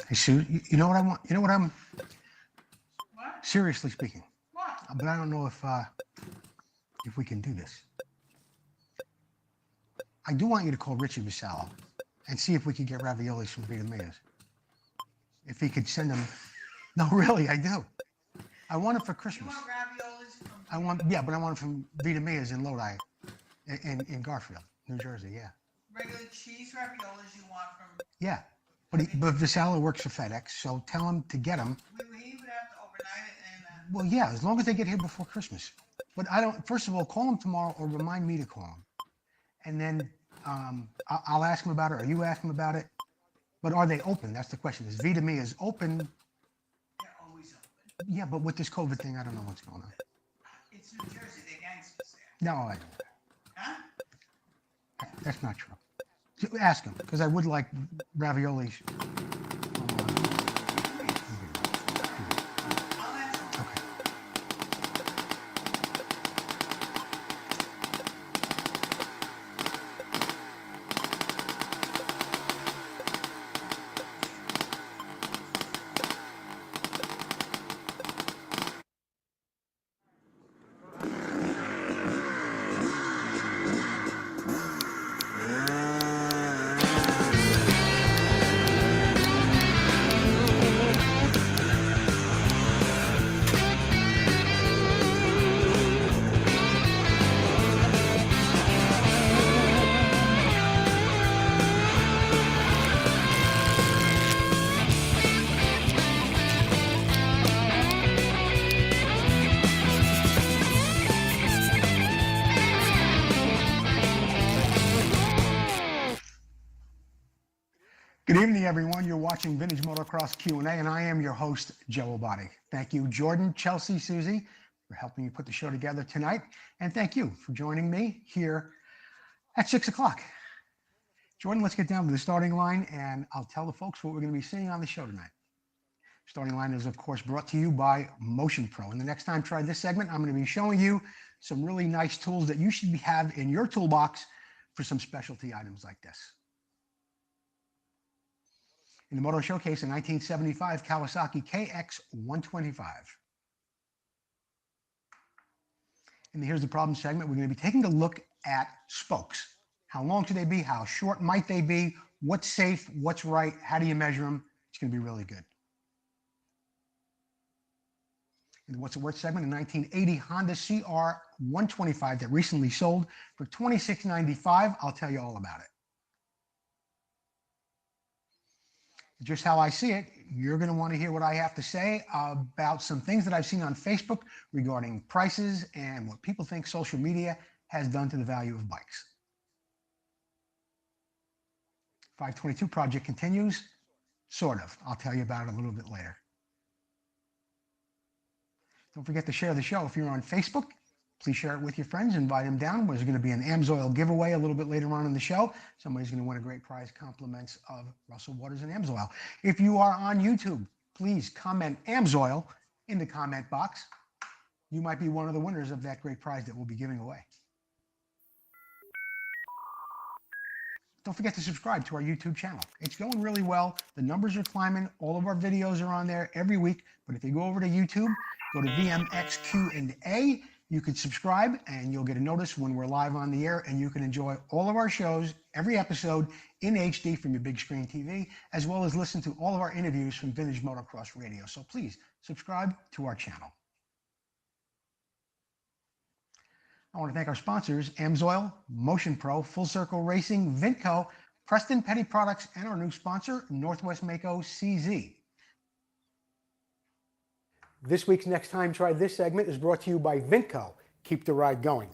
Hey, Sue, you know what I want? You know what I'm What? seriously speaking, What? but I don't know if we can do this. I do want you to call Richie Vasallo and see if we could get raviolis from Vita Mea's. If he could send them. No, really, I do. I want it for You Christmas. want raviolis from I want, yeah, but I want it from Vita Mea's in Lodi, in Garfield, New Jersey. Yeah, regular cheese raviolis you want from... yeah. But Vasallo works for FedEx, so tell him to get them. He would have to overnight it and... Well, yeah, as long as they get here before Christmas. But I don't. First of all, call him tomorrow or remind me to call him, and then I'll ask him about it, or you ask him about it. But are they open? That's the question. Is Vita Mea's open? They're always open. Yeah, but with this COVID thing, I don't know what's going on. It's New Jersey. They're gangsters there. No, I don't. Huh? That's not true. Ask him, because I would like raviolis. I'll answer him. Okay. Good evening, everyone. You're watching Vintage Motocross Q&A, and I am your host, Joe Obati. Thank you, Jordan, Chelsea, Susie, for helping me put the show together tonight. And thank you for joining me here at 6 o'clock. Jordan, let's get down to the starting line, and I'll tell the folks what we're going to be seeing on the show tonight. Starting line is, of course, brought to you by Motion Pro. And the next time, try this segment, I'm going to be showing you some really nice tools that you should have in your toolbox for some specialty items like this. In the Moto Showcase, a 1975 Kawasaki KX125. And here's the problem segment. We're going to be taking a look at spokes. How long should they be? How short might they be? What's safe? What's right? How do you measure them? It's going to be really good. In the What's It Worth segment, a 1980 Honda CR125 that recently sold for $26.95. I'll tell you all about it. Just how I see it, you're going to want to hear what I have to say about some things that I've seen on Facebook regarding prices and what people think social media has done to the value of bikes. 522 project continues, sort of. I'll tell you about it a little bit later. Don't forget to share the show. If you're on Facebook, please share it with your friends, invite them down. There's going to be an AMSOIL giveaway a little bit later on in the show. Somebody's going to win a great prize, compliments of Russell Waters and AMSOIL. If you are on YouTube, please comment AMSOIL in the comment box. You might be one of the winners of that great prize that we'll be giving away. Don't forget to subscribe to our YouTube channel. It's going really well. The numbers are climbing. All of our videos are on there every week. But if you go over to YouTube, go to VMXQ&A, you can subscribe and you'll get a notice when we're live on the air, and you can enjoy all of our shows, every episode in HD from your big screen TV, as well as listen to all of our interviews from Vintage Motocross Radio. So please subscribe to our channel. I want to thank our sponsors, AMSOIL, Motion Pro, Full Circle Racing, Vintco, Preston Petty Products, and our new sponsor, Northwest Mako CZ. This week's Next Time Try This segment is brought to you by Vintco. Keep the ride going.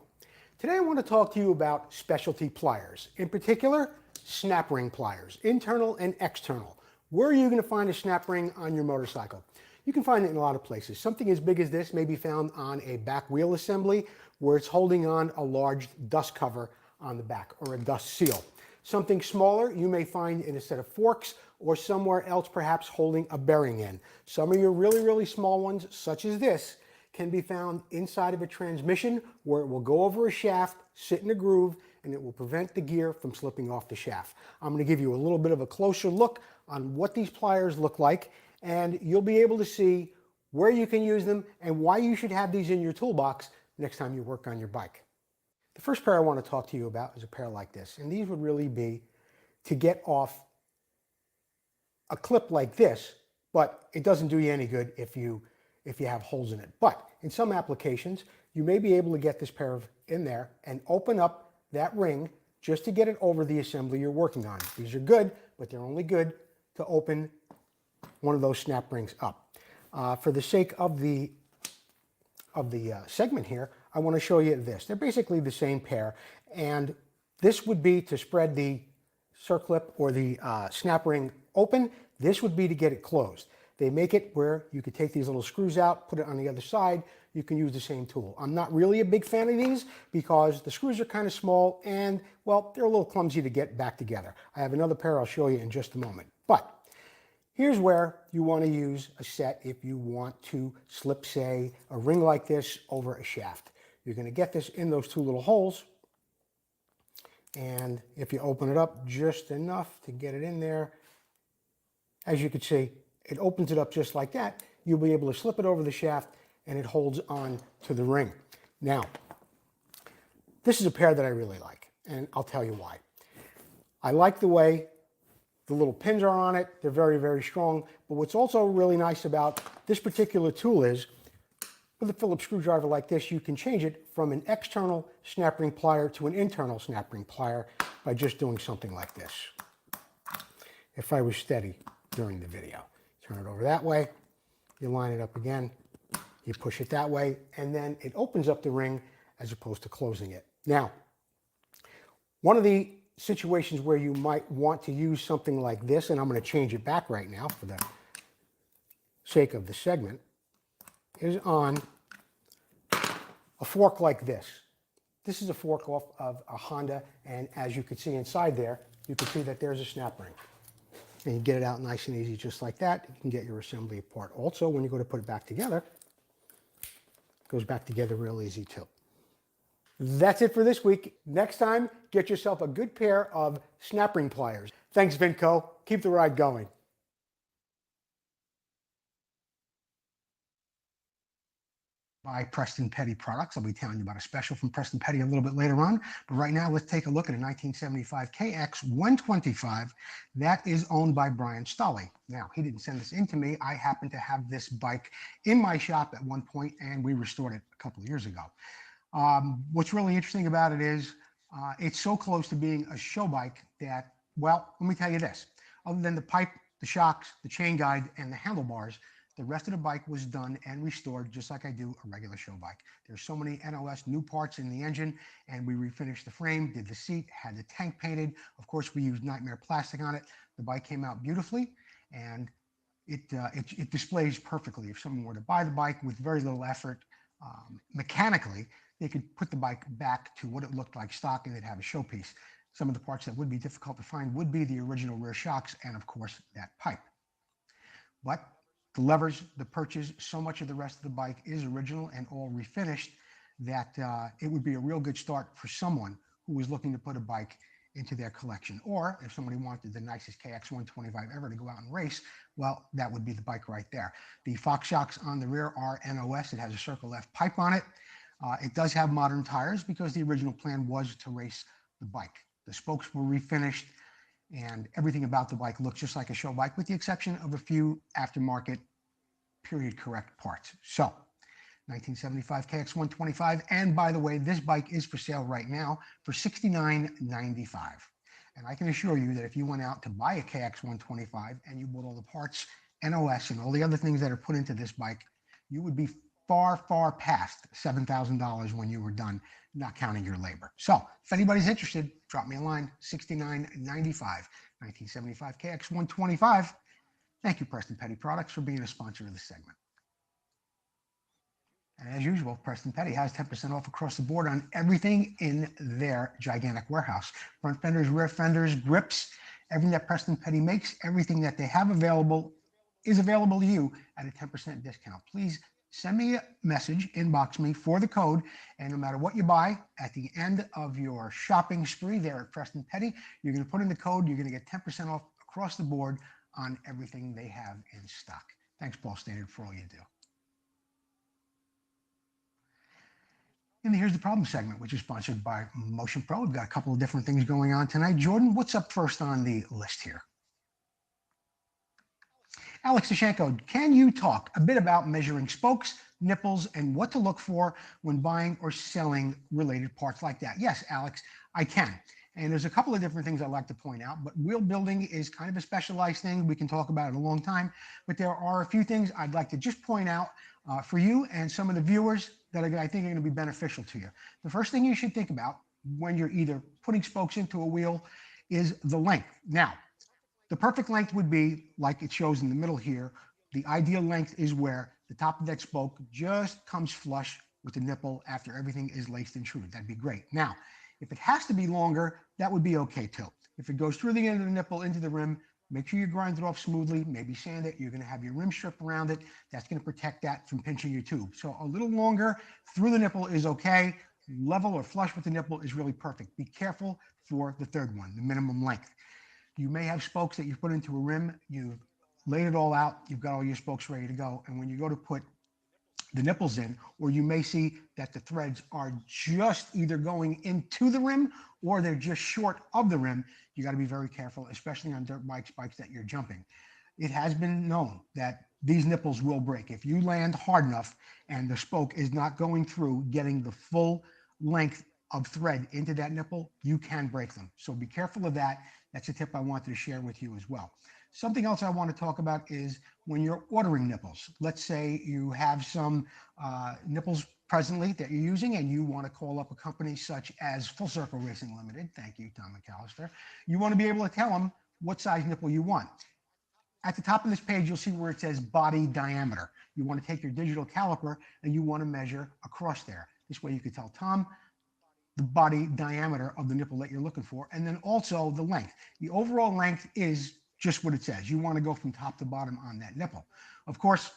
Today I want to talk to you about specialty pliers. In particular, snap ring pliers, internal and external. Where are you going to find a snap ring on your motorcycle? You can find it in a lot of places. Something as big as this may be found on a back wheel assembly where it's holding on a large dust cover on the back, or a dust seal. Something smaller you may find in a set of forks or somewhere else, perhaps holding a bearing in. Some of your really small ones, such as this, can be found inside of a transmission where it will go over a shaft, sit in a groove, and it will prevent the gear from slipping off the shaft. I'm going to give you a little bit of a closer look on what these pliers look like, and you'll be able to see where you can use them and why you should have these in your toolbox next time you work on your bike. The first pair I want to talk to you about is a pair like this, and these would really be to get off a clip like this, but it doesn't do you any good if you have holes in it. But in some applications, you may be able to get this pair in there and open up that ring just to get it over the assembly you're working on. These are good, but they're only good to open one of those snap rings up. For the sake of the segment here, I want to show you this. They're basically the same pair, and this would be to spread the circlip or the snap ring open. This would be to get it closed. They make it where you could take these little screws out, put it on the other side. You can use the same tool. I'm not really a big fan of these because the screws are kind of small and, well, they're a little clumsy to get back together. I have another pair I'll show you in just a moment. But here's where you want to use a set if you want to slip, say, a ring like this over a shaft. You're going to get this in those two little holes. And if you open it up just enough to get it in there, as you can see, it opens it up just like that. You'll be able to slip it over the shaft and it holds on to the ring. Now, this is a pair that I really like, and I'll tell you why. I like the way the little pins are on it. They're very, very strong. But what's also really nice about this particular tool is with a Phillips screwdriver like this, you can change it from an external snap ring plier to an internal snap ring plier by just doing something like this. If I was steady during the video. Turn it over that way, you line it up again, you push it that way, and then it opens up the ring as opposed to closing it. Now, one of the situations where you might want to use something like this, and I'm going to change it back right now for the sake of the segment, is on a fork like this. This is a fork off of a Honda, and as you can see inside there, you can see that there's a snap ring. And you get it out nice and easy just like that. You can get your assembly apart. Also, when you go to put it back together, it goes back together real easy too. That's it for this week. Next time, get yourself a good pair of snap ring pliers. Thanks, Vinco. Keep the ride going. By Preston Petty products. I'll be telling you about a special from Preston Petty a little bit later on. But right now, let's take a look at a 1975 KX125 that is owned by Brian Stolley. Now, he didn't send this in to me. I happen to have this bike in my shop at one point, and we restored it a couple of years ago. What's really interesting about it is it's so close to being a show bike that, well, let me tell you this. Other than the pipe, the shocks, the chain guide, and the handlebars, the rest of the bike was done and restored just like I do a regular show bike. There's so many NOS new parts in the engine, and we refinished the frame, did the seat, had the tank painted. Of course, we used Nightmare plastic on it. The bike came out beautifully, and it displays perfectly. If someone were to buy the bike with very little effort, mechanically, they could put the bike back to what it looked like stock, and they'd have a showpiece. Some of the parts that would be difficult to find would be the original rear shocks and, of course, that pipe. But the levers, the perches, so much of the rest of the bike is original and all refinished that it would be a real good start for someone who was looking to put a bike into their collection. Or if somebody wanted the nicest KX125 ever to go out and race, well, that would be the bike right there. The Fox shocks on the rear are NOS. It has a Circle F pipe on it. It does have modern tires because the original plan was to race the bike. The spokes were refinished, and everything about the bike looks just like a show bike, with the exception of a few aftermarket period correct parts. So 1975 KX125, and by the way, this bike is for sale right now for $69.95. And I can assure you that if you went out to buy a KX125 and you bought all the parts, NOS, and all the other things that are put into this bike, you would be far, far past $7,000 when you were done, not counting your labor. So if anybody's interested, drop me a line, $69.95, 1975 KX125. Thank you, Preston Petty Products, for being a sponsor of this segment. And as usual, Preston Petty has 10% off across the board on everything in their gigantic warehouse. Front fenders, rear fenders, grips, everything that Preston Petty makes, everything that they have available is available to you at a 10% discount. Please send me a message, inbox me for the code, and no matter what you buy, at the end of your shopping spree there at Preston Petty, you're going to put in the code, you're going to get 10% off across the board on everything they have in stock. Thanks, Ball Standard, for all you do. And here's the problem segment, which is sponsored by Motion Pro. We've got a couple of different things going on tonight. Jordan, what's up first on the list here? Alex Tashenko, can you talk a bit about measuring spokes, nipples, and what to look for when buying or selling related parts like that? Yes, Alex, I can. And there's a couple of different things I'd like to point out, but wheel building is kind of a specialized thing. We can talk about it a long time, but there are a few things I'd like to just point out for you and some of the viewers that I think are going to be beneficial to you. The first thing you should think about when you're either putting spokes into a wheel is the length. Now, the perfect length would be like it shows in the middle here. The ideal length is where the top of that spoke just comes flush with the nipple after everything is laced and trued. That'd be great. Now, if it has to be longer, that would be okay too. If it goes through the end of the nipple into the rim, make sure you grind it off smoothly, maybe sand it. You're going to have your rim strip around it. That's going to protect that from pinching your tube. So a little longer through the nipple is okay. Level or flush with the nipple is really perfect. Be careful for the third one, the minimum length. You may have spokes that you put into a rim. You've laid it all out. You've got all your spokes ready to go. And when you go to put the nipples in, or you may see that the threads are just either going into the rim or they're just short of the rim, you got to be very careful, especially on dirt bikes that you're jumping. It has been known that these nipples will break. If you land hard enough and the spoke is not going through, getting the full length of thread into that nipple, you can break them. So be careful of that. That's a tip I wanted to share with you as well. Something else I want to talk about is when you're ordering nipples. Let's say you have some nipples presently that you're using and you want to call up a company such as Full Circle Racing Limited. Thank you, Tom McAllister. You want to be able to tell them what size nipple you want. At the top of this page, you'll see where it says body diameter. You want to take your digital caliper and you want to measure across there. This way you can tell Tom the body diameter of the nipple that you're looking for, and then also the length. The overall length is just what it says. You want to go from top to bottom on that nipple. Of course,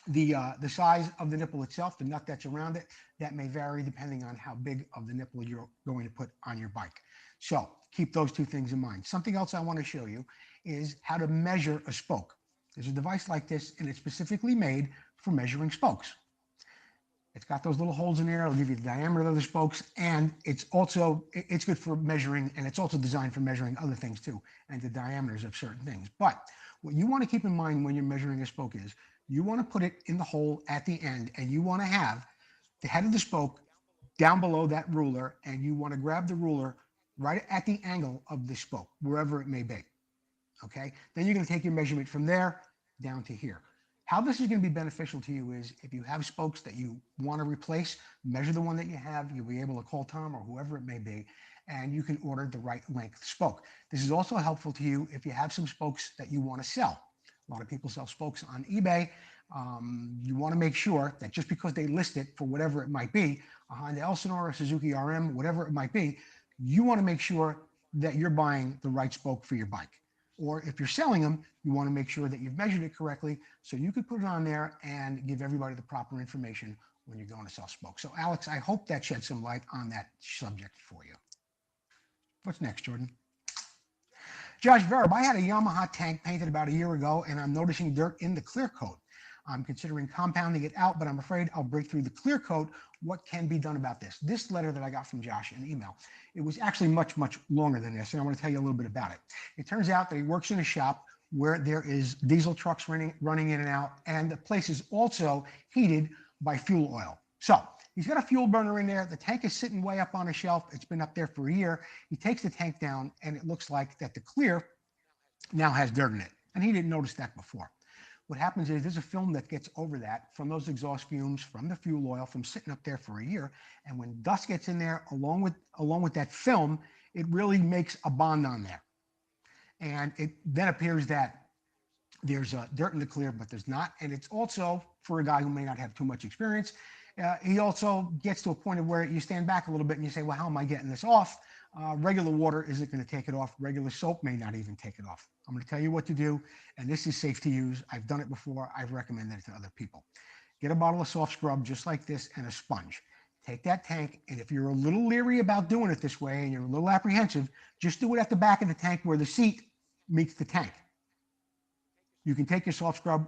the size of the nipple itself, the nut that's around it, that may vary depending on how big of the nipple you're going to put on your bike. So keep those two things in mind. Something else I want to show you is how to measure a spoke. There's a device like this, and it's specifically made for measuring spokes. It's got those little holes in there. It'll give you the diameter of the spokes, and it's good for measuring, and it's also designed for measuring other things too, and the diameters of certain things. But what you want to keep in mind when you're measuring a spoke is you want to put it in the hole at the end, and you want to have the head of the spoke down below that ruler, and you want to grab the ruler right at the angle of the spoke, wherever it may be. Okay? Then you're going to take your measurement from there down to here. How this is going to be beneficial to you is if you have spokes that you want to replace, measure the one that you have. You'll be able to call Tom or whoever it may be, and you can order the right length spoke. This is also helpful to you if you have some spokes that you want to sell. A lot of people sell spokes on eBay. You want to make sure that just because they list it for whatever it might be, a Honda Elsinore, a Suzuki RM, whatever it might be, you want to make sure that you're buying the right spoke for your bike. Or if you're selling them, you want to make sure that you've measured it correctly so you could put it on there and give everybody the proper information when you're going to sell spokes. So Alex, I hope that shed some light on that subject for you. What's next, Jordan? Josh Verb, I had a Yamaha tank painted about a year ago and I'm noticing dirt in the clear coat. I'm considering compounding it out, but I'm afraid I'll break through the clear coat. What can be done about this? This letter that I got from Josh in email, it was actually much, much longer than this, and I want to tell you a little bit about it. It turns out that he works in a shop where there is diesel trucks running in and out, and the place is also heated by fuel oil. So he's got a fuel burner in there. The tank is sitting way up on a shelf. It's been up there for a year. He takes the tank down, and it looks like that the clear now has dirt in it, and he didn't notice that before. What happens is there's a film that gets over that from those exhaust fumes, from the fuel oil, from sitting up there for a year. And when dust gets in there, along with that film, it really makes a bond on there. And it then appears that there's dirt in the clear, but there's not. And it's also, for a guy who may not have too much experience, he also gets to a point of where you stand back a little bit and you say, well, how am I getting this off? Regular water isn't going to take it off. Regular soap may not even take it off. I'm going to tell you what to do, and this is safe to use. I've done it before. I've recommended it to other people. Get a bottle of soft scrub just like this and a sponge. Take that tank, and if you're a little leery about doing it this way and you're a little apprehensive, just do it at the back of the tank where the seat meets the tank. You can take your soft scrub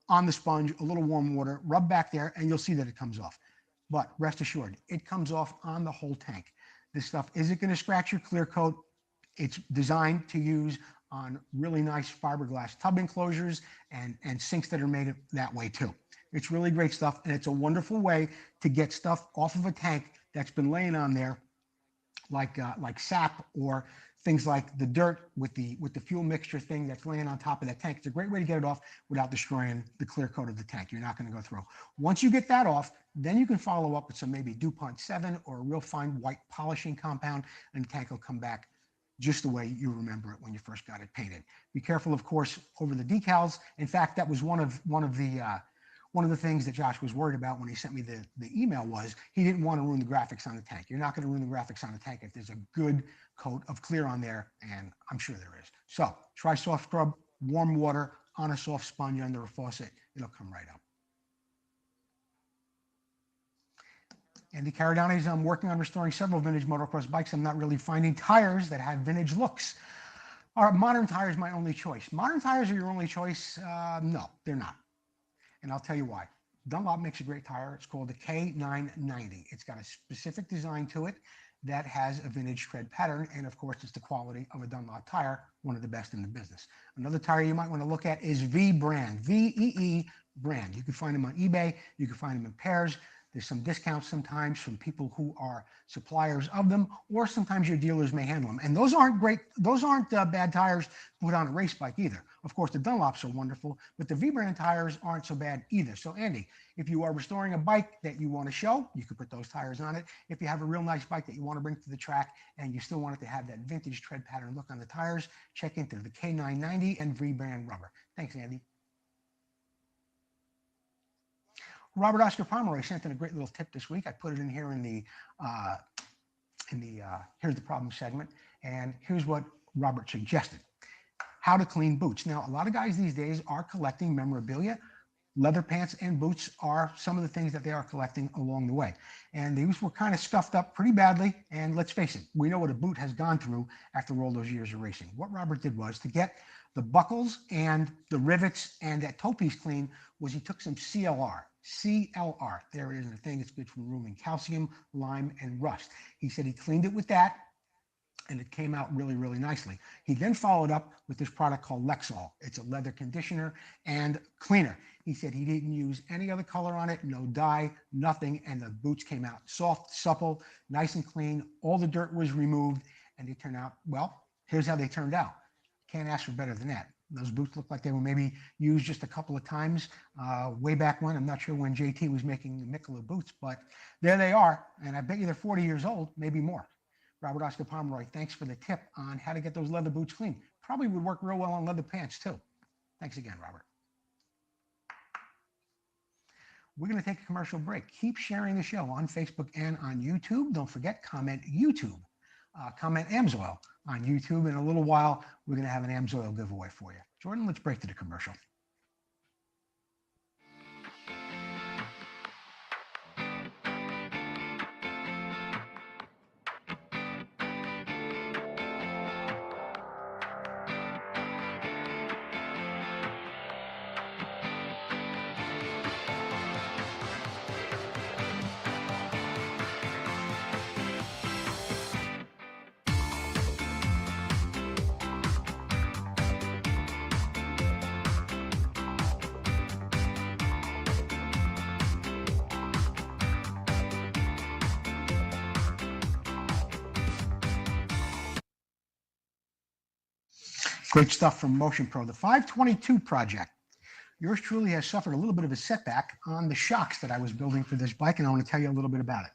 on the sponge, a little warm water, rub back there, and you'll see that it comes off. But rest assured, it comes off on the whole tank. This stuff isn't going to scratch your clear coat. It's designed to use on really nice fiberglass tub enclosures and sinks that are made that way too. It's really great stuff, and it's a wonderful way to get stuff off of a tank that's been laying on there like sap or things like the dirt with the fuel mixture thing that's laying on top of that tank. It's a great way to get it off without destroying the clear coat of the tank. You're not going to go through. Once you get that off, then you can follow up with some maybe DuPont 7 or a real fine white polishing compound, and the tank will come back just the way you remember it when you first got it painted. Be careful, of course, over the decals. In fact, that was one of the things that Josh was worried about when he sent me the email was he didn't want to ruin the graphics on the tank. You're not going to ruin the graphics on the tank if there's a good coat of clear on there, and I'm sure there is. So try soft scrub, warm water on a soft sponge under a faucet. It'll come right up. Andy Caradani is I'm working on restoring several vintage motocross bikes. I'm not really finding tires that have vintage looks. Are modern tires my only choice? Modern tires are your only choice? No, they're not. And I'll tell you why. Dunlop makes a great tire. It's called the K990. It's got a specific design to it that has a vintage tread pattern. And of course, it's the quality of a Dunlop tire, one of the best in the business. Another tire you might want to look at is V brand, VEE brand. You can find them on eBay. You can find them in pairs. There's some discounts sometimes from people who are suppliers of them, or sometimes your dealers may handle them. And those aren't great. Those aren't bad tires to put on a race bike either. Of course, the Dunlops are wonderful, but the V-brand tires aren't so bad either. So Andy, if you are restoring a bike that you want to show, you can put those tires on it. If you have a real nice bike that you want to bring to the track and you still want it to have that vintage tread pattern look on the tires, check into the K990 and V-brand rubber. Thanks, Andy. Robert Oscar Pomeroy sent in a great little tip this week. I put it in here in the here's the problem segment, and here's what Robert suggested: how to clean boots. Now, a lot of guys these days are collecting memorabilia. Leather pants and boots are some of the things that they are collecting along the way, and these were kind of scuffed up pretty badly. And let's face it, we know what a boot has gone through after all those years of racing. What Robert did was to get the buckles and the rivets and that toe piece clean was he took some CLR. There it is in the thing. It's good for removing calcium, lime, and rust. He said he cleaned it with that, and it came out really, really nicely. He then followed up with this product called Lexol. It's a leather conditioner and cleaner. He said he didn't use any other color on it, no dye, nothing, and the boots came out soft, supple, nice and clean. All the dirt was removed, and they turned out, well, here's how they turned out. Can't ask for better than that. Those boots look like they were maybe used just a couple of times way back when. I'm not sure when JT was making the Michelob boots, but there they are. And I bet you they're 40 years old, maybe more. Robert Oscar Pomeroy, thanks for the tip on how to get those leather boots clean. Probably would work real well on leather pants too. Thanks again, Robert. We're going to take a commercial break. Keep sharing the show on Facebook and on YouTube. Don't forget, comment YouTube. Comment Amsoil on YouTube. In a little while, we're going to have an Amsoil giveaway for you. Jordan, let's break to the commercial. Great stuff from Motion Pro. The 522 project. Yours truly has suffered a little bit of a setback on the shocks that I was building for this bike, and I want to tell you a little bit about it.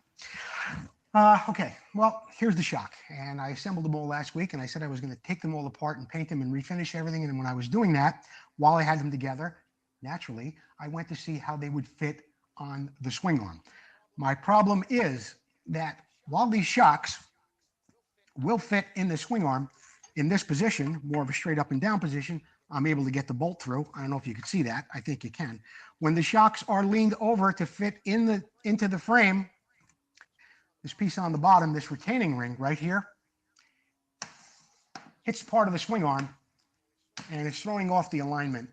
Okay, well, here's the shock. And I assembled them all last week, and I said I was going to take them all apart and paint them and refinish everything. And when I was doing that, while I had them together, naturally, I went to see how they would fit on the swing arm. My problem is that while these shocks will fit in the swing arm, in this position, more of a straight up and down position, I'm able to get the bolt through. I don't know if you can see that. I think you can. When the shocks are leaned over to fit into the frame, this piece on the bottom, this retaining ring right here, hits part of the swing arm, and it's throwing off the alignment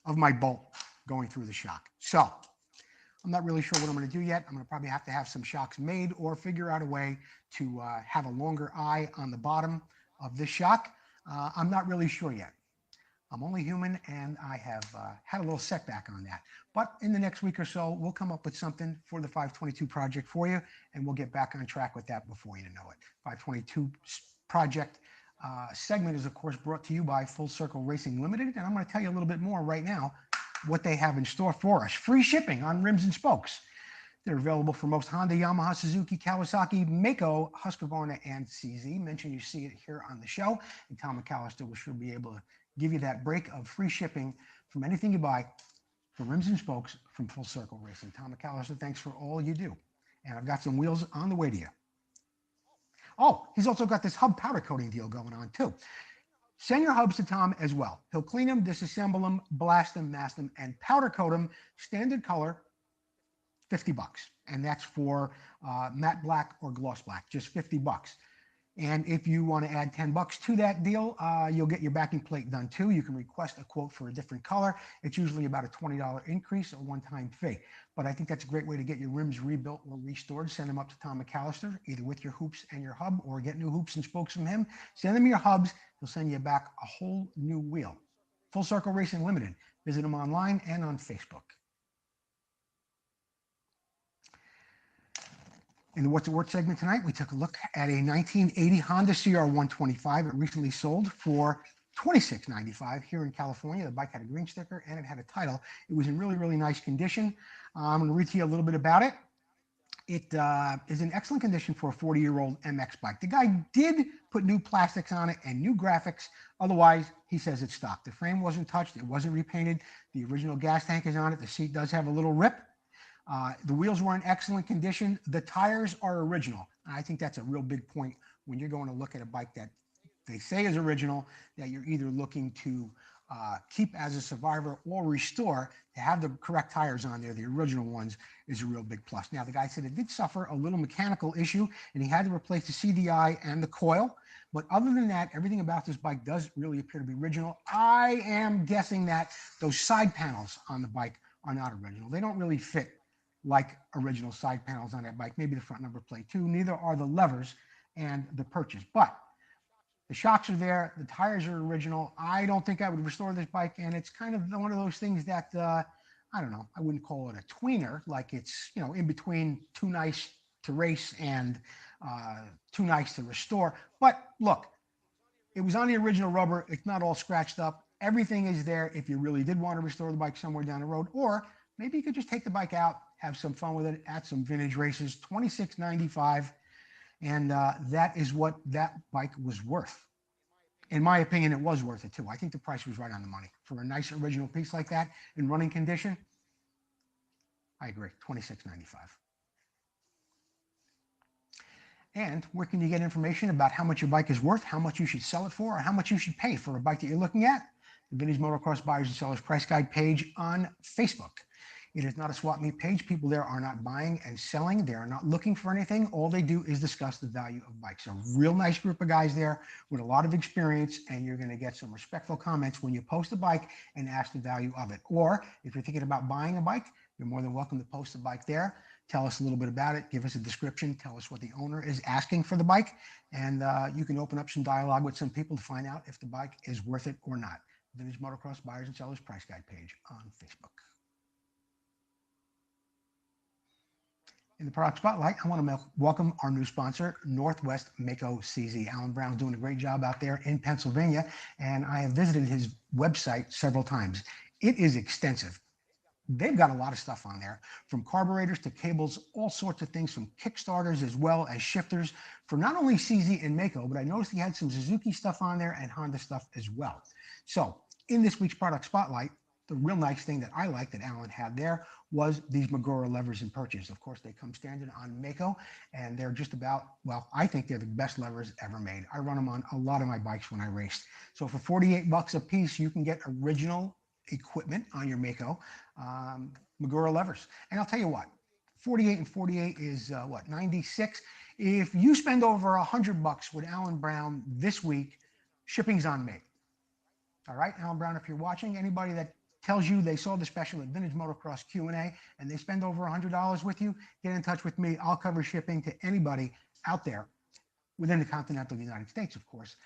of my bolt going through the shock. So I'm not really sure what I'm going to do yet. I'm going to probably have to have some shocks made or figure out a way to have a longer eye on the bottom of this shock. I'm not really sure yet. I'm only human, and I have had a little setback on that. But in the next week or so, we'll come up with something for the 522 project for you, and we'll get back on track with that before you know it. 522 project segment is, of course, brought to you by Full Circle Racing Limited, and I'm going to tell you a little bit more right now what they have in store for us. Free shipping on rims and spokes. They're available for most Honda, Yamaha, Suzuki, Kawasaki, Mako, Husqvarna, and CZ. Mention you see it here on the show, and Tom McAllister will sure be able to give you that break of free shipping from anything you buy for rims and spokes from Full Circle Racing. Tom McAllister, thanks for all you do. And I've got some wheels on the way to you. Oh, he's also got this hub powder coating deal going on too. Send your hubs to Tom as well. He'll clean them, disassemble them, blast them, mask them, and powder coat them. Standard color, $50. And that's for matte black or gloss black, just $50. And if you want to add $10 to that deal, you'll get your backing plate done too. You can request a quote for a different color. It's usually about a $20 increase, a one-time fee. But I think that's a great way to get your rims rebuilt or restored. Send them up to Tom McAllister, either with your hoops and your hub, or get new hoops and spokes from him. Send them your hubs. He'll send you back a whole new wheel. Full Circle Racing Limited. Visit them online and on Facebook. In the What's It Worth segment tonight, we took a look at a 1980 Honda CR125. It recently sold for $26.95 here in California. The bike had a green sticker and it had a title. It was in really, really nice condition. I'm going to read to you a little bit about it. It is in excellent condition for a 40-year-old MX bike. The guy did put new plastics on it and new graphics. Otherwise, he says it's stock. The frame wasn't touched. It wasn't repainted. The original gas tank is on it. The seat does have a little rip. The wheels were in excellent condition. The tires are original. And I think that's a real big point when you're going to look at a bike that they say is original, that you're either looking to keep as a survivor or restore. To have the correct tires on there, the original ones, is a real big plus. Now, the guy said it did suffer a little mechanical issue, and he had to replace the CDI and the coil. But other than that, everything about this bike does really appear to be original. I am guessing that those side panels on the bike are not original. They don't really fit like original side panels on that bike. Maybe the front number plate too. Neither are the levers and the perches. But the shocks are there. The tires are original. I don't think I would restore this bike. And it's kind of one of those things that, I don't know, I wouldn't call it a tweener. Like it's, you know, in between too nice to race and too nice to restore. But look, it was on the original rubber. It's not all scratched up. Everything is there if you really did want to restore the bike somewhere down the road. Or maybe you could just take the bike out, have some fun with it at some vintage races. $26.95. And that is what that bike was worth. In my opinion, it was worth it too. I think the price was right on the money. For a nice original piece like that in running condition, I agree, $26.95. And where can you get information about how much your bike is worth, how much you should sell it for, or how much you should pay for a bike that you're looking at? The Vintage Motocross Buyers and Sellers Price Guide page on Facebook. It is not a swap meet page. People there are not buying and selling. They are not looking for anything. All they do is discuss the value of bikes. A real nice group of guys there with a lot of experience, and you're going to get some respectful comments when you post a bike and ask the value of it. Or if you're thinking about buying a bike, you're more than welcome to post the bike there. Tell us a little bit about it. Give us a description. Tell us what the owner is asking for the bike. And you can open up some dialogue with some people to find out if the bike is worth it or not. Vintage Motocross Buyers and Sellers Price Guide page on Facebook. In the product spotlight, I want to welcome our new sponsor, Northwest Mako CZ. Alan Brown's doing a great job out there in Pennsylvania, and I have visited his website several times. It is extensive. They've got a lot of stuff on there, from carburetors to cables, all sorts of things, from kickstarters as well as shifters for not only CZ and Mako, but I noticed he had some Suzuki stuff on there and Honda stuff as well. So in this week's product spotlight, the real nice thing that I like that Alan had there was these Magura levers and perches. Of course, they come standard on Mako, and they're just about, well, I think they're the best levers ever made. I run them on a lot of my bikes when I raced. So for $48 a piece, you can get original equipment on your Mako Magura levers. And I'll tell you what, 48 and 48 is what, 96? If you spend over $100 with Alan Brown this week, shipping's on me. All right, Alan Brown, if you're watching, anybody that tells you they saw the special at Vintage Motocross Q&A and they spend over $100 with you, get in touch with me. I'll cover shipping to anybody out there within the continental United States, of course,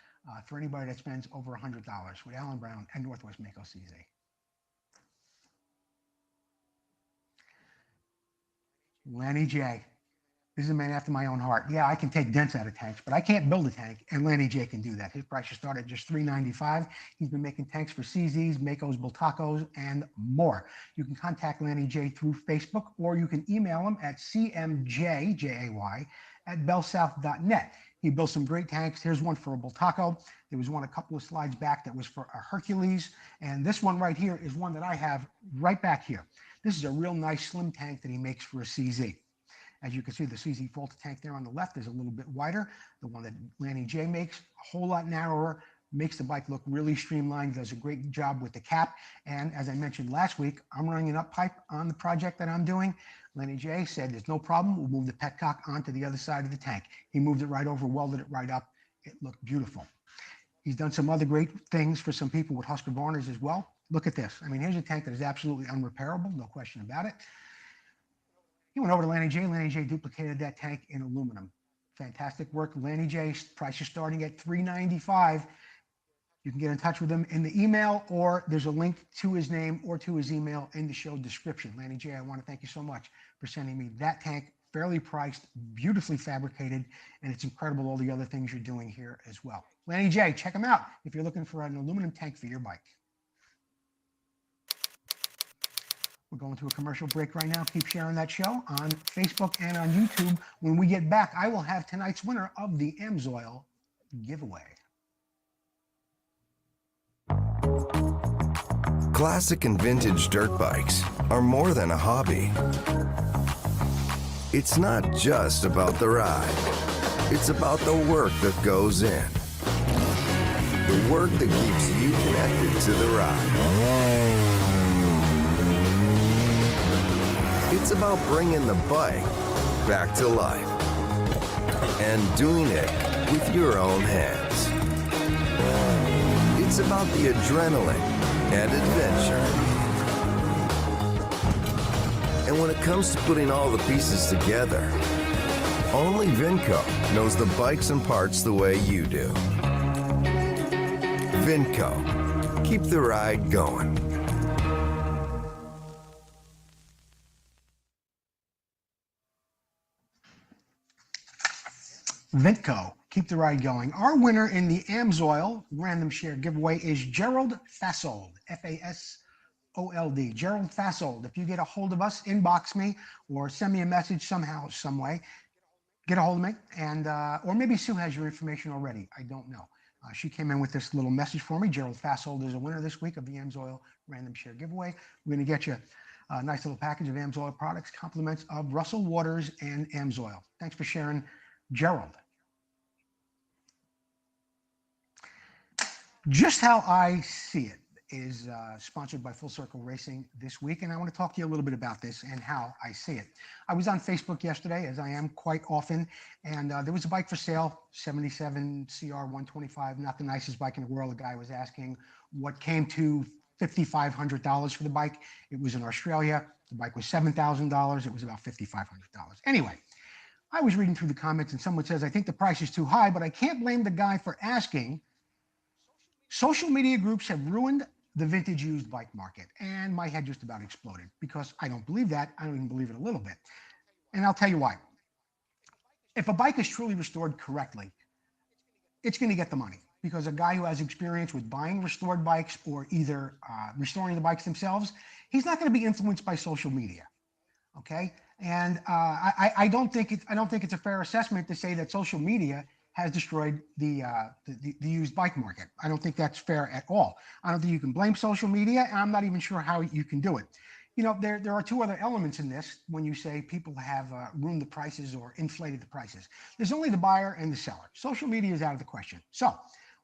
for anybody that spends over $100 with Alan Brown and Northwest Mako CZ. Lanny J. This is a man after my own heart. Yeah, I can take dents out of tanks, but I can't build a tank, and Lanny J can do that. His price should start at just $395. He's been making tanks for CZs, Makos, Bultacos, and more. You can contact Lanny J through Facebook, or you can email him at cmjjay@bellsouth.net. He built some great tanks. Here's one for a Bultaco. There was one a couple of slides back that was for a Hercules, and this one right here is one that I have right back here. This is a real nice slim tank that he makes for a CZ. As you can see, the CZ Volta tank there on the left is a little bit wider. The one that Lanny J makes, a whole lot narrower, makes the bike look really streamlined, does a great job with the cap. And as I mentioned last week, I'm running an up pipe on the project that I'm doing. Lanny J said, there's no problem. We'll move the petcock onto the other side of the tank. He moved it right over, welded it right up. It looked beautiful. He's done some other great things for some people with Husqvarnas as well. Look at this. I mean, here's a tank that is absolutely unrepairable, no question about it. He went over to Lanny J. Lanny J duplicated that tank in aluminum. Fantastic work. Lanny J, price is starting at $395. You can get in touch with him in the email, or there's a link to his name or to his email in the show description. Lanny J, I want to thank you so much for sending me that tank, fairly priced, beautifully fabricated, and it's incredible all the other things you're doing here as well. Lanny J, check him out if you're looking for an aluminum tank for your bike. We're going to a commercial break right now. Keep sharing that show on Facebook and on YouTube. When we get back, I will have tonight's winner of the AMSOIL giveaway. Classic and vintage dirt bikes are more than a hobby. It's not just about the ride. It's about the work that goes in. The work that keeps you connected to the ride. It's about bringing the bike back to life and doing it with your own hands. It's about the adrenaline and adventure. And when it comes to putting all the pieces together, only Vinco knows the bikes and parts the way you do. Vinco, keep the ride going. Vinco, keep the ride going. Our winner in the AMSOIL random share giveaway is Gerald Fasold, F-A-S-O-L-D. Gerald Fasold. If you get a hold of us, inbox me or send me a message somehow, some way. Get a hold of me, and or maybe Sue has your information already. I don't know. She came in with this little message for me. Gerald Fasold is a winner this week of the AMSOIL random share giveaway. We're going to get you a nice little package of AMSOIL products, compliments of Russell Waters and AMSOIL. Thanks for sharing, Gerald. Just How I See It is sponsored by Full Circle Racing this week, and I want to talk to you a little bit about this and how I see it. I was on Facebook yesterday, as I am quite often, and there was a bike for sale, 77 CR 125, not the nicest bike in the world. The guy was asking what came to $5,500 for the bike. It was in Australia. The bike was $7,000. It was about $5,500. Anyway, I was reading through the comments, and someone says, I think the price is too high, but I can't blame the guy for asking. Social media groups have ruined the vintage used bike market, and my head just about exploded because I don't believe that. I don't even believe it a little bit. And I'll tell you why. If a bike is truly restored correctly, it's going to get the money, because a guy who has experience with buying restored bikes or either restoring the bikes themselves, he's not going to be influenced by social media. Okay. And I don't think it's a fair assessment to say that social media has destroyed the used bike market. I don't think that's fair at all. I don't think you can blame social media, and I'm not even sure how you can do it. You know, there are two other elements in this when you say people have ruined the prices or inflated the prices. There's only the buyer and the seller. Social media is out of the question. So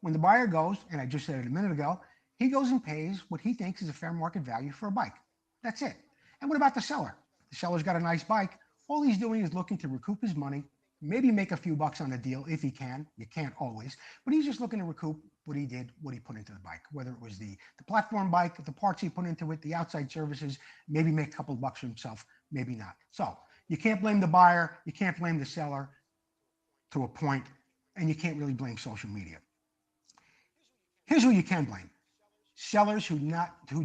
when the buyer goes, and I just said it a minute ago, he goes and pays what he thinks is a fair market value for a bike. That's it. And what about the seller? The seller's got a nice bike. All he's doing is looking to recoup his money, maybe make a few bucks on a deal if he can. You can't always, but he's just looking to recoup what he did, what he put into the bike, whether it was the platform bike, the parts he put into it, the outside services, maybe make a couple of bucks for himself, maybe not. So you can't blame the buyer, you can't blame the seller to a point, and you can't really blame social media. Here's who you can blame. Sellers who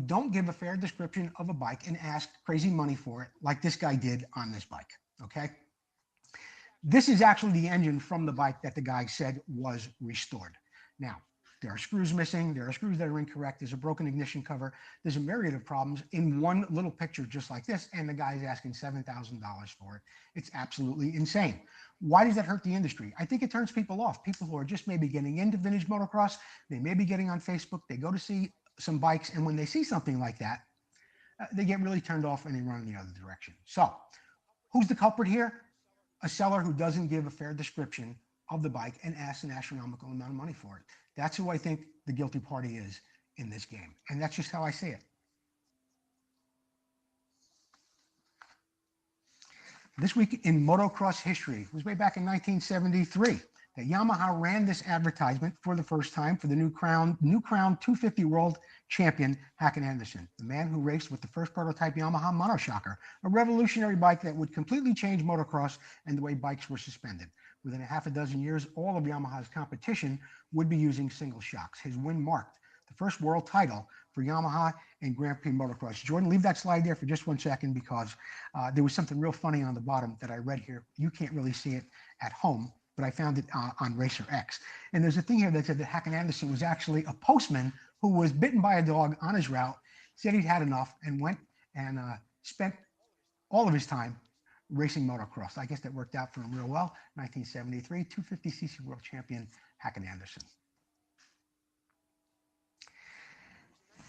don't give a fair description of a bike and ask crazy money for it, like this guy did on this bike, okay? This is actually the engine from the bike that the guy said was restored. Now, there are screws missing, there are screws that are incorrect, there's a broken ignition cover, there's a myriad of problems in one little picture just like this, and the guy's asking $7,000 for it. It's absolutely insane. Why does that hurt the industry? I think it turns people off. People who are just maybe getting into vintage motocross, they may be getting on Facebook, they go to see some bikes, and when they see something like that, they get really turned off and they run in the other direction. So, who's the culprit here? A seller who doesn't give a fair description of the bike and asks an astronomical amount of money for it. That's who I think the guilty party is in this game. And that's just how I see it. This week in motocross history, it was way back in 1973 that Yamaha ran this advertisement for the first time for the new crown 250 world champion Hakan Andersson, the man who raced with the first prototype Yamaha monoshocker, a revolutionary bike that would completely change motocross and the way bikes were suspended. Within a half a dozen years, all of Yamaha's competition would be using single shocks. His win marked the first world title for Yamaha and Grand Prix motocross. Jordan, leave that slide there for just 1 second because there was something real funny on the bottom that I read here. You can't really see it at home, but I found it on Racer X. And there's a thing here that said that Hakan Andersson was actually a postman who was bitten by a dog on his route, said he'd had enough, and went and spent all of his time racing motocross. I guess that worked out for him real well. 1973, 250cc world champion Hakan Andersson.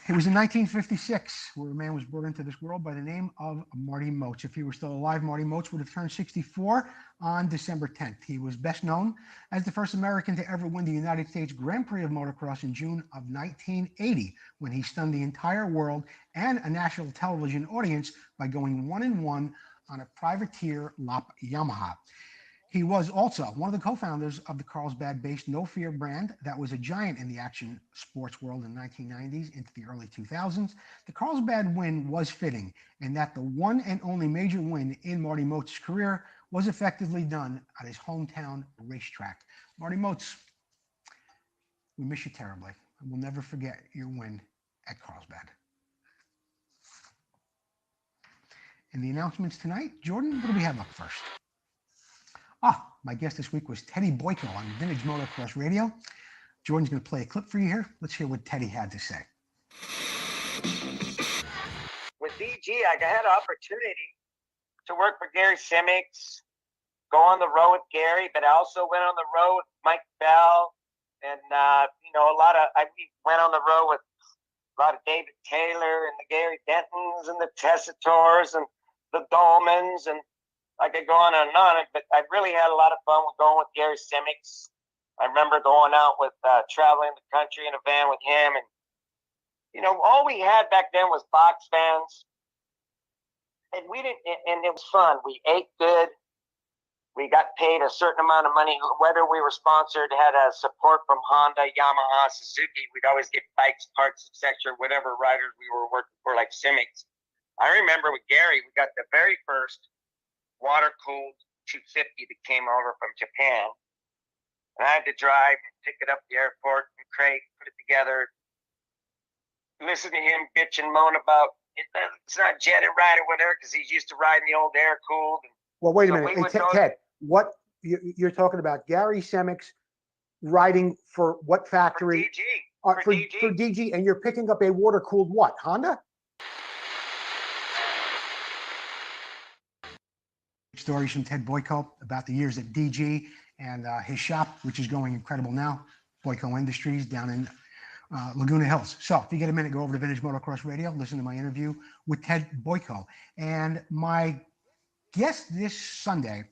It was in 1956 where a man was brought into this world by the name of Marty Moats. If he were still alive, Marty Moats would have turned 64 on December 10th. He was best known as the first American to ever win the United States Grand Prix of Motocross in June of 1980, when he stunned the entire world and a national television audience by going 1-1 on a privateer lap Yamaha. He was also one of the co-founders of the Carlsbad-based No Fear brand that was a giant in the action sports world in the 1990s into the early 2000s. The Carlsbad win was fitting, and that the one and only major win in Marty Moats' career was effectively done at his hometown racetrack. Marty Moats, we miss you terribly. We'll never forget your win at Carlsbad. In the announcements tonight, Jordan, what do we have up first? My guest this week was Teddy Boyko on Vintage Motocross Radio. Jordan's going to play a clip for you here. Let's hear what Teddy had to say. With DG, I had an opportunity to work for Gary Simmons, go on the road with Gary, but I also went on the road with Mike Bell, and I went on the road with a lot of David Taylor and the Gary Dentons and the Tessitors and the Dolmans, and I could go on and on, but I really had a lot of fun with going with Gary Simmons. I remember going out with traveling the country in a van with him, and all we had back then was box fans, and and it was fun. We ate good. We got paid a certain amount of money. Whether we were sponsored, had a support from Honda, Yamaha, Suzuki. We'd always get bikes, parts, etc. Whatever riders we were working for, like Simmons. I remember with Gary, we got the very first water-cooled 250 that came over from Japan. And I had to drive and pick it up at the airport and crate, put it together, listen to him bitch and moan about it's not jetted right or whatever because he's used to riding the old air-cooled. Well, wait a minute. Hey, Ted, what you're talking about, Gary Simmons riding for what factory? For DG. For DG, and you're picking up a water-cooled what, Honda? Stories from Ted Boyko about the years at DG and his shop, which is going incredible now, Boyko Industries down in Laguna Hills. So if you get a minute, go over to Vintage Motocross Radio, listen to my interview with Ted Boyko. And my guest this Sunday,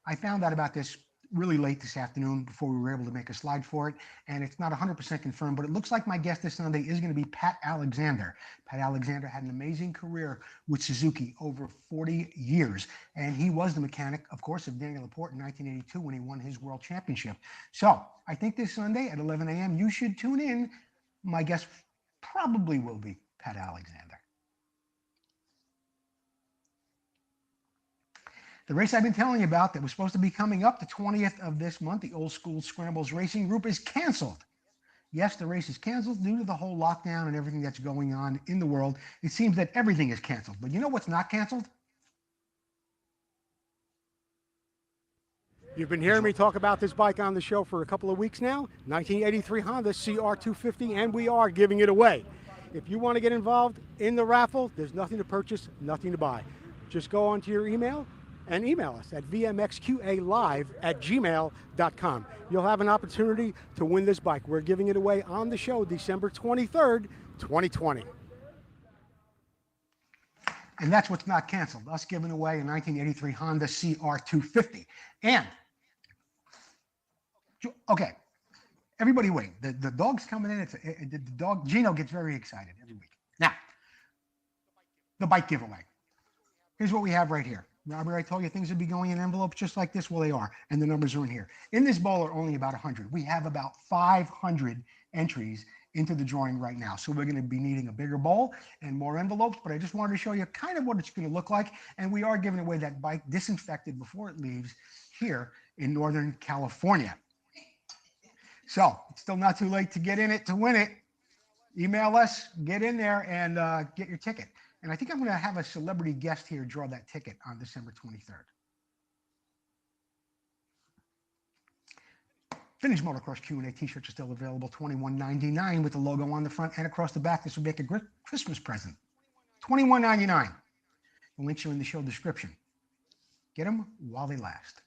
I found out about this really late this afternoon before we were able to make a slide for it, and it's not 100% confirmed, but it looks like my guest this Sunday is going to be Pat Alexander. Pat Alexander had an amazing career with Suzuki over 40 years, and he was the mechanic, of course, of Daniel Laporte in 1982 when he won his world championship. So I think this Sunday at 11 a.m. you should tune in. My guest probably will be Pat Alexander. The race I've been telling you about that was supposed to be coming up the 20th of this month, the Old School Scrambles Racing Group, is canceled. Yes, the race is canceled due to the whole lockdown and everything that's going on in the world. It seems that everything is canceled. But you know what's not canceled? You've been hearing me talk about this bike on the show for a couple of weeks now. 1983 Honda CR250, and we are giving it away. If you want to get involved in the raffle, there's nothing to purchase, nothing to buy. Just go onto your email and email us at vmxqalive@gmail.com. You'll have an opportunity to win this bike. We're giving it away on the show December 23rd, 2020. And that's what's not canceled, us giving away a 1983 Honda CR250. And, okay, everybody wait. The dog's coming in. The dog, Gino, gets very excited every week. Now, the bike giveaway. Here's what we have right here. Robert, I told you things would be going in envelopes just like this. Well, they are, and the numbers are in here. In this bowl are only about 100. We have about 500 entries into the drawing right now. So we're going to be needing a bigger bowl and more envelopes, but I just wanted to show you kind of what it's going to look like. And we are giving away that bike disinfected before it leaves here in Northern California. So it's still not too late to get in it to win it. Email us, get in there, and get your ticket. And I think I'm going to have a celebrity guest here draw that ticket on December 23rd. Vintage Motocross Q&A T-shirts are still available, $21.99 with the logo on the front and across the back. This will make a great Christmas present. $21.99. The links are in the show description. Get them while they last.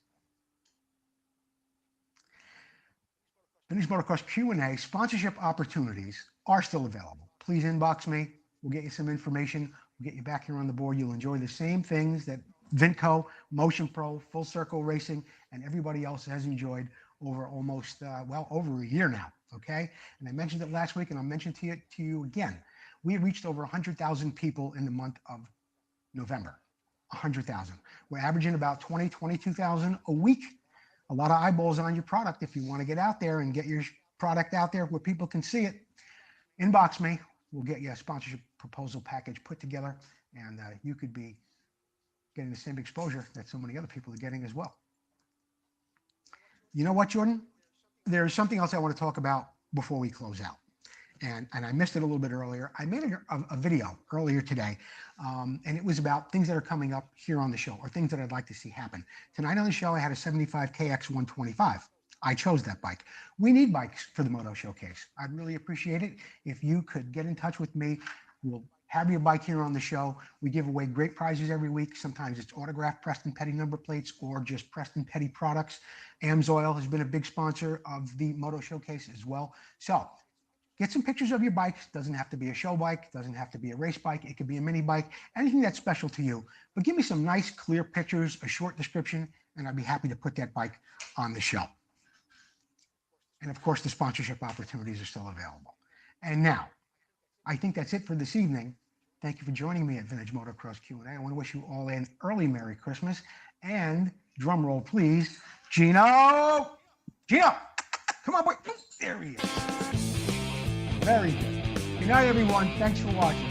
Vintage Motocross Q&A sponsorship opportunities are still available. Please inbox me. We'll get you some information. We'll get you back here on the board. You'll enjoy the same things that Vinco, Motion Pro, Full Circle Racing, and everybody else has enjoyed over almost, over a year now, okay? And I mentioned it last week, and I'll mention to you again. We reached over 100,000 people in the month of November, 100,000. We're averaging about 22,000 a week. A lot of eyeballs on your product. If you want to get out there and get your product out there where people can see it, inbox me. We'll get you a sponsorship proposal package put together, and you could be getting the same exposure that so many other people are getting as well. You know what, Jordan? There's something else I want to talk about before we close out. And I missed it a little bit earlier. I made a video earlier today, and it was about things that are coming up here on the show or things that I'd like to see happen. Tonight on the show, I had a 75 KX 125. I chose that bike. We need bikes for the Moto Showcase. I'd really appreciate it if you could get in touch with me. We'll have your bike here on the show. We give away great prizes every week. Sometimes it's autographed Preston Petty number plates or just Preston Petty products. Amsoil has been a big sponsor of the Moto Showcase as well. So get some pictures of your bikes. Doesn't have to be a show bike. Doesn't have to be a race bike. It could be a mini bike. Anything that's special to you. But give me some nice, clear pictures, a short description, and I'd be happy to put that bike on the show. And of course, the sponsorship opportunities are still available. And now, I think that's it for this evening. Thank you for joining me at Vintage Motocross Q&A. I want to wish you all an early Merry Christmas. And drum roll, please. Gino! Gino! Come on, boy. There he is. Very good. Good night, everyone. Thanks for watching.